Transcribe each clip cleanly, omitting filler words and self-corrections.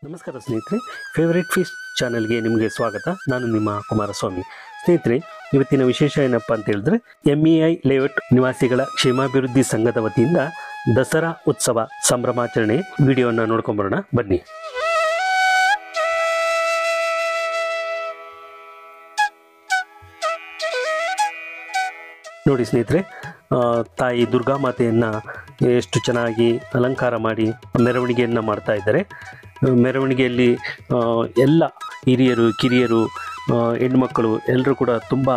ನಮಸ್ಕಾರ ಸ್ನೇಹಿತರೆ, favourite feast ಚಾನೆಲ್ಗೆ ನಿಮಗೆ ಸ್ವಾಗತ. ನಾನು ನಿಮ್ಮ ಕುಮಾರಸ್ವಾಮಿ. ಸ್ನೇಹಿತರೆ, ಇವತ್ತಿನ ವಿಶೇಷ ಏನಪ್ಪ ಅಂತ ಹೇಳಿದ್ರೆ, MEI ಲೇಔಟ್ ನಿವಾಸಿಗಳ ಕ್ಷೇಮಾಭಿವೃದ್ಧಿ ಸಂಘದ ವತಿಯಿಂದ ದಸರಾ ಉತ್ಸವ ಸಂಭ್ರಮಾಚರಣೆ ವಿಡಿಯೋನ ನೋಡ್ಕೊಂಬರೋಣ ಬನ್ನಿ. ನೋಡಿ ಸ್ನೇಹಿತರೆ, ತಾಯಿ ದುರ್ಗಾ ಮಾತೆಯನ್ನು ಎಷ್ಟು ಚೆನ್ನಾಗಿ ಅಲಂಕಾರ ಮಾಡಿ ಮೆರವಣಿಗೆಯನ್ನು ಮಾಡ್ತಾ ಇದ್ದಾರೆ. ಮೆರವಣಿಗೆಯಲ್ಲಿ ಎಲ್ಲ ಹಿರಿಯರು ಕಿರಿಯರು ಹೆಣ್ಮಕ್ಕಳು ಎಲ್ಲರೂ ಕೂಡ ತುಂಬ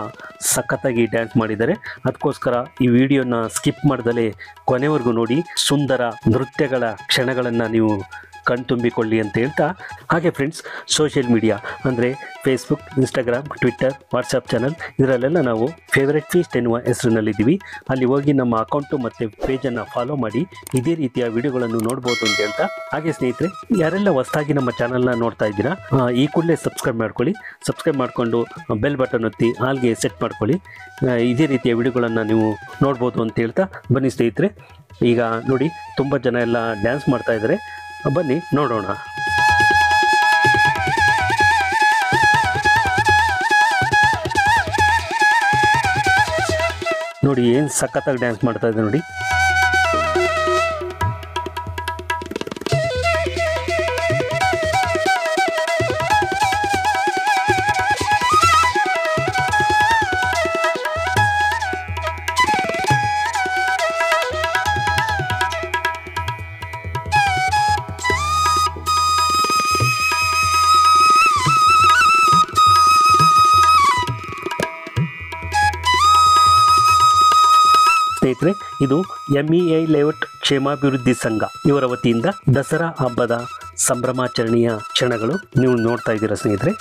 ಸಖತ್ತಾಗಿ ಡ್ಯಾನ್ಸ್ ಮಾಡಿದ್ದಾರೆ. ಅದಕ್ಕೋಸ್ಕರ ಈ ವಿಡಿಯೋನ ಸ್ಕಿಪ್ ಮಾಡ್ದಲೇ ಕೊನೆವರೆಗೂ ನೋಡಿ ಸುಂದರ ನೃತ್ಯಗಳ ಕ್ಷಣಗಳನ್ನು ನೀವು ಕಣ್ತುಂಬಿಕೊಳ್ಳಿ ಅಂತ ಹೇಳ್ತಾ, ಹಾಗೆ ಫ್ರೆಂಡ್ಸ್, ಸೋಷಿಯಲ್ ಮೀಡಿಯಾ ಅಂದರೆ Facebook, Instagram, Twitter, WhatsApp channel ಇದರಲ್ಲೆಲ್ಲ ನಾವು ಫೇವರೇಟ್ ಫೀಸ್ಟ್ ಎನ್ನುವ ಹೆಸರಿನಲ್ಲಿದ್ದೀವಿ. ಅಲ್ಲಿ ಹೋಗಿ ನಮ್ಮ ಅಕೌಂಟು ಮತ್ತು ಪೇಜನ್ನು ಫಾಲೋ ಮಾಡಿ ಇದೇ ರೀತಿಯ ವಿಡಿಯೋಗಳನ್ನು ನೋಡ್ಬೋದು ಅಂತ ಹೇಳ್ತಾ, ಹಾಗೆ ಸ್ನೇಹಿತರೆ, ಯಾರೆಲ್ಲ ಹೊಸದಾಗಿ ನಮ್ಮ ಚಾನಲ್ನ ನೋಡ್ತಾ ಇದ್ದೀರಾ ಈ ಕೂಡಲೇ ಸಬ್ಸ್ಕ್ರೈಬ್ ಮಾಡ್ಕೊಳ್ಳಿ. ಸಬ್ಸ್ಕ್ರೈಬ್ ಮಾಡಿಕೊಂಡು ಬೆಲ್ ಬಟನ್ ಒತ್ತಿ ಆಲ್ಗೆ ಸೆಟ್ ಮಾಡ್ಕೊಳ್ಳಿ. ಇದೇ ರೀತಿಯ ವಿಡಿಯೋಗಳನ್ನು ನೀವು ನೋಡ್ಬೋದು ಅಂತ ಹೇಳ್ತಾ, ಬನ್ನಿ ಸ್ನೇಹಿತರೆ. ಈಗ ನೋಡಿ, ತುಂಬ ಜನ ಎಲ್ಲ ಡ್ಯಾನ್ಸ್ ಮಾಡ್ತಾ ಇದ್ದಾರೆ. ಬನ್ನಿ ನೋಡೋಣ. ನೋಡಿ ಏನು ಸಖತ್ತಾಗಿ ಡ್ಯಾನ್ಸ್ ಮಾಡ್ತಾ ಇದೆ ನೋಡಿ. ಸ್ನೇಹಿತರೆ, ಇದು MEI ಲೇಔಟ್ ಕ್ಷೇಮಾಭಿವೃದ್ಧಿ ಸಂಘ ಇವರ ವತಿಯಿಂದ ದಸರಾ ಹಬ್ಬದ ಸಂಭ್ರಮಾಚರಣೆಯ ಕ್ಷಣಗಳು ನೀವು ನೋಡ್ತಾ ಇದ್ದೀರಾ ಸ್ನೇಹಿತರೆ.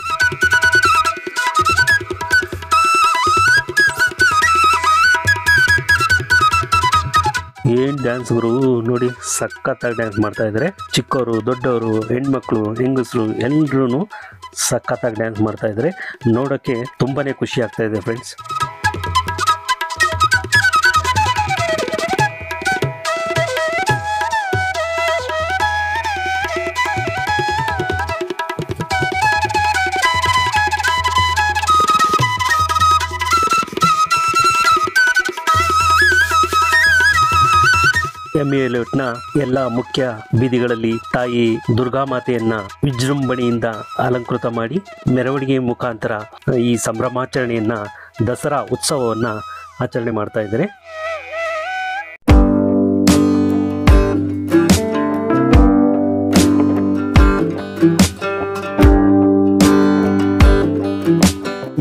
ಏನು ಡ್ಯಾನ್ಸ್ಗಳು ನೋಡಿ, ಸಖತ್ತಾಗಿ ಡ್ಯಾನ್ಸ್ ಮಾಡ್ತಾ ಇದ್ದಾರೆ. ಚಿಕ್ಕವರು, ದೊಡ್ಡವರು, ಹೆಣ್ಮಕ್ಳು, ಹೆಂಗಸರು ಎಲ್ಲರೂ ಸಖತ್ತಾಗಿ ಡ್ಯಾನ್ಸ್ ಮಾಡ್ತಾ ಇದ್ದಾರೆ. ನೋಡೋಕ್ಕೆ ತುಂಬಾನೇ ಖುಷಿ ಆಗ್ತಾ ಇದೆ ಫ್ರೆಂಡ್ಸ್. MEI ಲೇಔಟ್ನ ಎಲ್ಲ ಮುಖ್ಯ ಬೀದಿಗಳಲ್ಲಿ ತಾಯಿ ದುರ್ಗಾಮಾತೆಯನ್ನ ವಿಜೃಂಭಣೆಯಿಂದ ಅಲಂಕೃತ ಮಾಡಿ ಮೆರವಣಿಗೆ ಮುಖಾಂತರ ಈ ಸಂಭ್ರಮಾಚರಣೆಯನ್ನ, ದಸರಾ ಉತ್ಸವವನ್ನ ಆಚರಣೆ ಮಾಡ್ತಾ ಇದ್ದಾರೆ.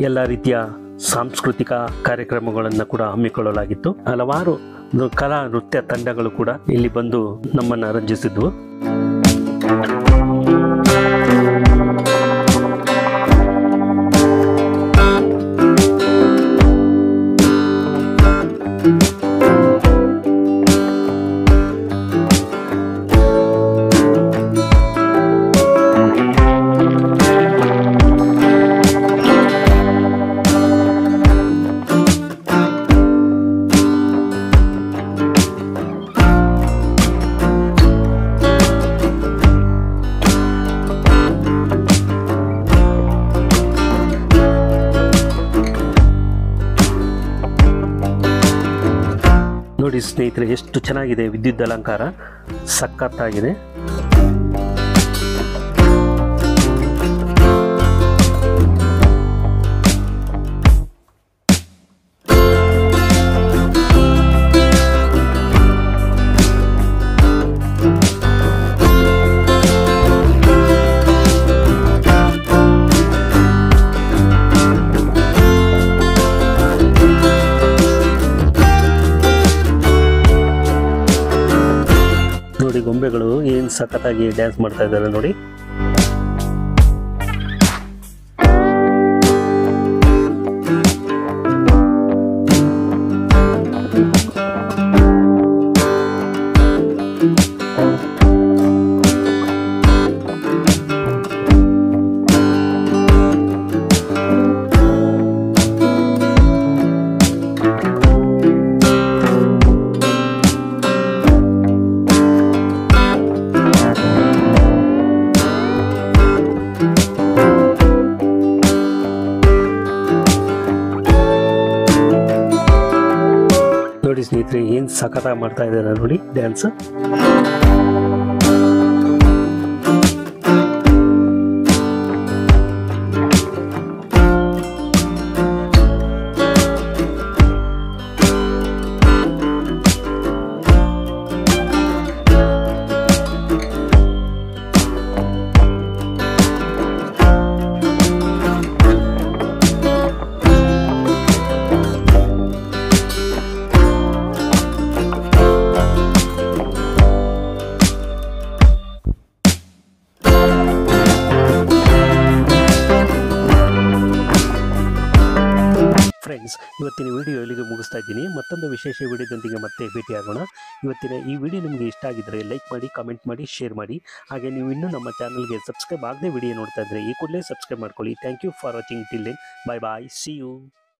ಎಲ್ಲ ರೀತಿಯ ಸಾಂಸ್ಕೃತಿಕ ಕಾರ್ಯಕ್ರಮಗಳನ್ನು ಕೂಡ ಹಮ್ಮಿಕೊಳ್ಳಲಾಗಿತ್ತು. ಹಲವಾರು ಕಲಾ ನೃತ್ಯ ತಂಡಗಳು ಕೂಡ ಇಲ್ಲಿ ಬಂದು ನಮ್ಮನ್ನು ರಂಜಿಸಿದ್ವು. ನೋಡಿ ಸ್ನೇಹಿತರೆ, ಎಷ್ಟು ಚೆನ್ನಾಗಿದೆ ವಿದ್ಯುತ್ ಅಲಂಕಾರ, ಸಖತ್ತಾಗಿದೆ. ನೋಡಿ, ಗೊಂಬೆಗಳು ಏನು ಸಖತ್ತಾಗಿ ಡ್ಯಾನ್ಸ್ ಮಾಡ್ತಾ ಇದ್ದಾರೆ ನೋಡಿ. ಸ್ನೇಹಿತರೆ ಏನು ಸಖತ್ತಾಗಿ ಮಾಡ್ತಾ ಇದ್ದಾರೆ ನೋಡಿ ಡ್ಯಾನ್ಸ್. ಫ್ರೆಂಡ್ಸ್, ಇವತ್ತಿನ ವಿಡಿಯೋ ಇಲ್ಲಿಗೆ ಮುಗಿಸ್ತಾ ಇದ್ದೀನಿ. ಮತ್ತೊಂದು ವಿಶೇಷ ವಿಡಿಯೋದೊಂದಿಗೆ ಮತ್ತೆ ಭೇಟಿಯಾಗೋಣ. ಇವತ್ತಿನ ಈ ವಿಡಿಯೋ ನಿಮಗೆ ಇಷ್ಟ ಆಗಿದ್ದರೆ ಲೈಕ್ ಮಾಡಿ, ಕಾಮೆಂಟ್ ಮಾಡಿ, ಶೇರ್ ಮಾಡಿ. ಹಾಗೆ ನೀವು ಇನ್ನೂ ನಮ್ಮ ಚಾನಲ್ಗೆ ಸಬ್ಸ್ಕ್ರೈಬ್ ಆಗದೆ ವಿಡಿಯೋ ನೋಡ್ತಾ ಇದ್ದರೆ ಈ ಕೂಡಲೇ ಸಬ್ಸ್ಕ್ರೈಬ್ ಮಾಡ್ಕೊಳ್ಳಿ. Thank you for watching. Till then, bye bye, see you.